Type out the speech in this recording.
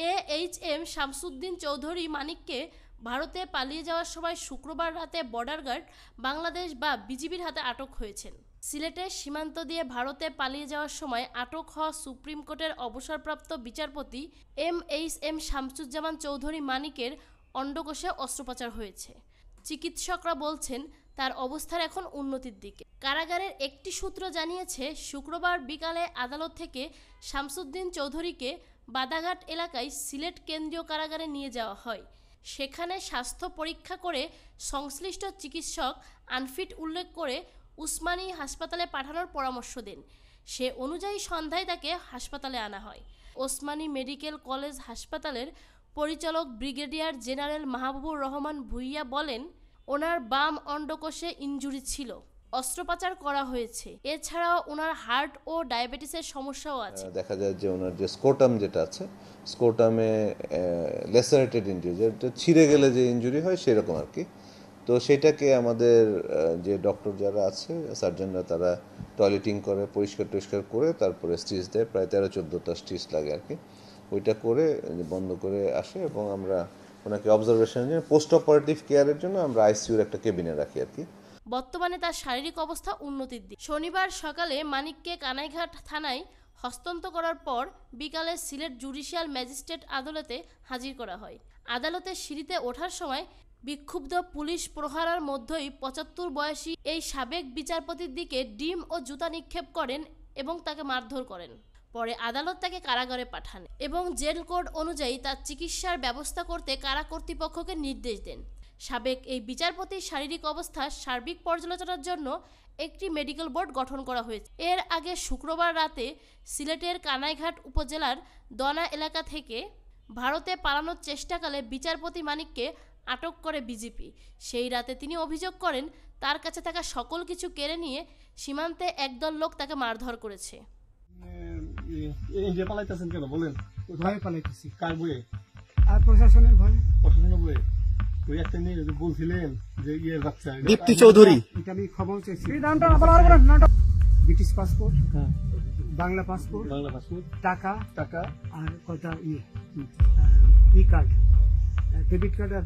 AHM Shamsuddin Chowdhury মানিককে ভারতে পালিয়ে যাওয়ার সময় শুক্রবার রাতে বর্ডার গার্ড বাংলাদেশ বা বিজিবির হাতে আটক হয়েছেন। সিলেটের সীমান্ত দিয়ে ভারতে পালিয়ে যাওয়ার সময় আটক হওয়া সুপ্রিম কোর্টের অবসরপ্রাপ্ত বিচারপতি MHM শামসুজ্জামান চৌধুরী মানিকের অন্ডকোষে অস্ত্রোপচার হয়েছে। চিকিৎসকরা বলছেন তার অবস্থার এখন উন্নতির দিকে। কারাগারের একটি সূত্র জানিয়েছে, শুক্রবার বিকালে আদালত থেকে শামসুদ্দিন চৌধুরীকে বাদাঘাট এলাকায় সিলেট কেন্দ্রীয় কারাগারে নিয়ে যাওয়া হয়। সেখানে স্বাস্থ্য পরীক্ষা করে সংশ্লিষ্ট চিকিৎসক আনফিট উল্লেখ করে উসমানী হাসপাতালে পাঠানোর পরামর্শ দেন। সে অনুযায়ী সন্ধ্যায় তাকে হাসপাতালে আনা হয়। ওসমানী মেডিকেল কলেজ হাসপাতালের পরিচালক ব্রিগেডিয়ার জেনারেল মাহবুবুর রহমান ভুইয়া বলেন, ওনার বাম অন্ডকোষে ইনজুরি ছিল, অস্ত্রোপচার করা হয়েছে। এছাড়াও ওনার হার্ট ও ডায়াবেটিসের সমস্যাও আছে। দেখা যায় যে ওনার যে স্কোটাম যেটা আছে, স্কোটামে লেসারেটেড ইনজুরি, যেটা ছিঁড়ে গেলে যে ইনজুরি হয় সেরকম আর কি। তো সেটাকে আমাদের যে ডক্টর যারা আছে, সার্জনরা, তারা টয়লেটিং করে, পরিষ্কার করে তারপরে স্টিচ দেয়। প্রায় 13-14টা স্টিচ লাগে আর কি। ওইটা করে বন্ধ করে আসে এবং আমরা ওনাকে অবজারভেশনের জন্য, পোস্ট অপারেটিভ কেয়ারের জন্য আমরা আইসিইউর একটা কেবিনে রাখি আর কি। বর্তমানে তার শারীরিক অবস্থা উন্নতির দিকে। শনিবার সকালে মানিককে কানাইঘাট থানায় হস্তান্তর করার পর বিকালে সিলেট জুডিশিয়াল ম্যাজিস্ট্রেট আদালতে হাজির করা হয়। আদালতের সিঁড়িতে ওঠার সময় বিক্ষুব্ধ পুলিশ প্রহারার মধ্যেই 75 বয়সী এই সাবেক বিচারপতির দিকে ডিম ও জুতা নিক্ষেপ করেন এবং তাকে মারধর করেন। পরে আদালত তাকে কারাগারে পাঠান এবং জেল কোড অনুযায়ী তার চিকিৎসার ব্যবস্থা করতে কারা কর্তৃপক্ষকে নির্দেশ দেন। সাবেক এই বিচারপতির শারীরিক অবস্থার সার্বিক পর্যালোচনার জন্য একটি মেডিকেল বোর্ড গঠন করা হয়েছে। এর আগে শুক্রবার রাতে সিলেটের কানাইঘাট উপজেলার দনা এলাকা থেকে ভারতে পালানোর চেষ্টাকালে বিচারপতি মানিককে আটক করে বিজেপি। সেই রাতে তিনি অভিযোগ করেন, তার কাছে থাকা সকল কিছু কেড়ে নিয়ে সীমান্তে একদল লোক তাকে মারধর করেছে। কেন বলেন? ভয়ে পালাইতেছি। কার বয়ে? আর প্রশাসনের ভয়ে। প্রশাসনের বয়ে? ওই একটা নিয়ে বলছিলেন যে ইয়ের বাচ্চা দীপ্তি চৌধুরী, এটা আমি খবর চাইছি। ব্রিটিশ পাসপোর্ট, বাংলা পাসপোর্ট, টাকা আর কটা ই কার্ড, ডেবিট কার্ড আর